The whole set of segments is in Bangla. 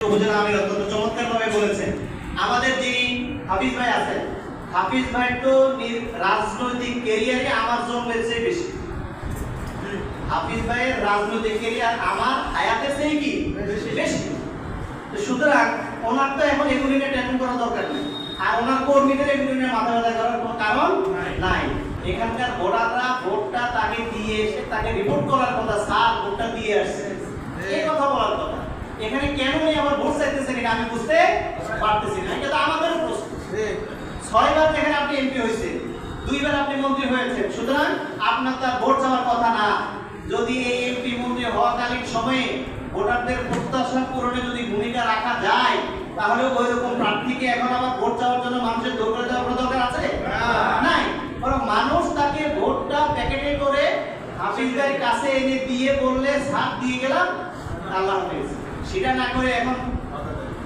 উপজেলা আমির অত্যন্ত চমৎকারভাবে বলেছেন। আমাদের যিনি হাফিজ ভাই আছেন, হাফিজ ভাই তো রাজনৈতিক ক্যারিয়ারে আমার জন্মের চেয়ে বেশি। হাফিজ ভাইয়ের রাজনৈতিক ক্যারিয়ার আমার হায়াতের চেয়ে কি বেশি। সুতরাং ওনার তো এখন এগুলি নিয়ে টেনশন করার দরকার নেই, আর ওনার কর্মীদের এগুলি নিয়ে মাথা ব্যথা করার কোনো কারণ নাই। এখানকার ভোটাররা ভোটটা তাকে দিয়ে এসে তাকে রিপোর্ট করার কথা, স্যার ভোটটা দিয়ে আসছে, এই কথা বলার কথা। এখানে কেন আবার ভোট চাইতেছেন এটা আমি বুঝতে পারতেছি না। এটা তো আমাদের প্রশ্ন। 6 বার যেখানে আপনি এমপি হয়েছেন, 2 বার আপনি মন্ত্রী হয়েছেন, সুতরাং আপনার তার ভোট চাওয়ার কথা না। যদি এই এমপি মন্ত্রী হওয়াকালীন সময়ে ভোটারদের প্রত্যাশা পূরণে যদি ভূমিকা রাখা যায়, তাহলে ওই রকম প্রার্থীকে এখন আবার ভোট চাওয়ার জন্য মানুষের দৌড় করে দেওয়ার দরকার আছে নাই। বরং মানুষ তাকে ভোটটা প্যাকেটে করে হাফিজের কাছে এনে দিয়ে বললে সাথ দিয়ে গেলাম, আল্লাহ হাফেজ। সেটা না করে এখন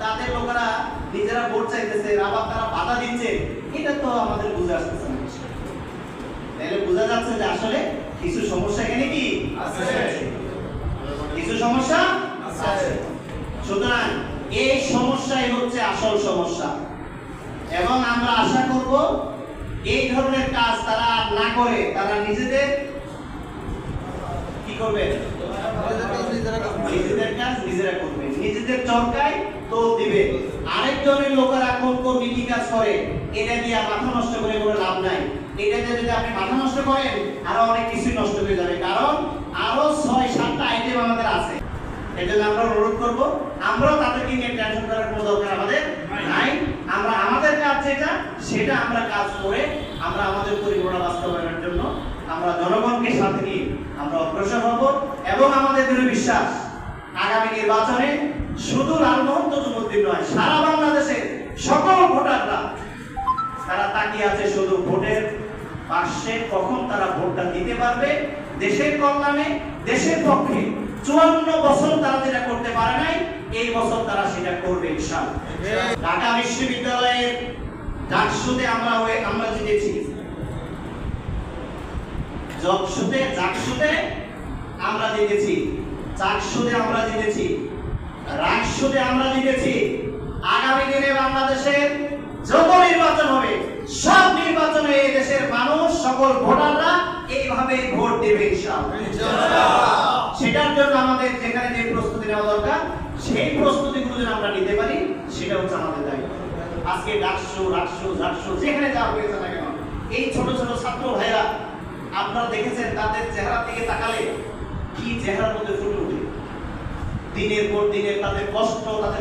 তাদের লোকেরা নিজেরা ভোট চাইতেছে, আবার তারা বাধা দিচ্ছে, এটা তো আমাদের বুঝে আসতেছে না। তাহলে বোঝা যাচ্ছে যে আসলে কিছু সমস্যা এখানে কি আছে, কিছু সমস্যা আছে। সুতরাং এই সমস্যাই হচ্ছে আসল সমস্যা, এবং আমরা আশা করব এই ধরনের কাজ তারা না করে তারা নিজেদের কি করবে, নিজেদের কাজ নিজেরা করবে, নিজেদের চরকায় তো দিবে। আরেকজনের লোকেরা কোন কোন নীতি কাজ করে, এটা দিয়ে মাথা নষ্ট করে কোনো লাভ নাই। এটাতে যদি আপনি মাথা নষ্ট করেন আরো অনেক কিছু নষ্ট হয়ে যাবে, কারণ আরো 6-7টা আইটেম আমাদের আছে। এজন্য আমরা অনুরোধ করব, আমরাও তাদেরকে নিয়ে টেনশন করার কোনো দরকার আমাদের নাই। আমরা আমাদের কাজ যেটা সেটা আমরা কাজ করে আমরা আমাদের পরিকল্পনা বাস্তবায়নের জন্য আমরা জনগণকে সাথে নিয়ে আমরা অগ্রসর হব। এবং আমাদের দৃঢ় বিশ্বাস আগামী নির্বাচনে শুধু লালমোহন তজুমুদ্দিন নয়, সারা বাংলাদেশের সকল ভোটাররা তারা তাকিয়ে আছে শুধু ভোটের পাশে, কখন তারা ভোটটা দিতে পারবে দেশের কল্যাণে, দেশের পক্ষে। 54 বছর তারা যেটা করতে পারে নাই, এই বছর তারা সেটা করবে ইনশাআল্লাহ। ঢাকা বিশ্ববিদ্যালয়ের জাকসুতে আমরা জিতেছি, জাকসুতে আমরা জিতেছি, চাকসুতে আমরা জিতেছি, রাকসুতে আমরা জিতেছি। আগামী দিনে বাংলাদেশের যত নির্বাচন হবে, সব নির্বাচনে এই দেশের মানুষ, সকল ভোটাররা এইভাবে ভোট দেবে ইনশাআল্লাহ। সেটার জন্য আমাদের যেখানে যে প্রস্তুতি নেওয়া দরকার, সেই প্রস্তুতিগুলো যেন আমরা নিতে পারি, সেটা হচ্ছে আমাদের দায়িত্ব। আজকে রাকসু যেখানে যা হয়েছে না কেন, এই ছোট ছোট ছাত্র ভাইরা আপনারা দেখেছেন, তাদের চেহারার দিকে তাকালে কি চেহারার মধ্যে ফুটে ওঠে, দিনের পর দিনের তাদের কষ্ট, তাদের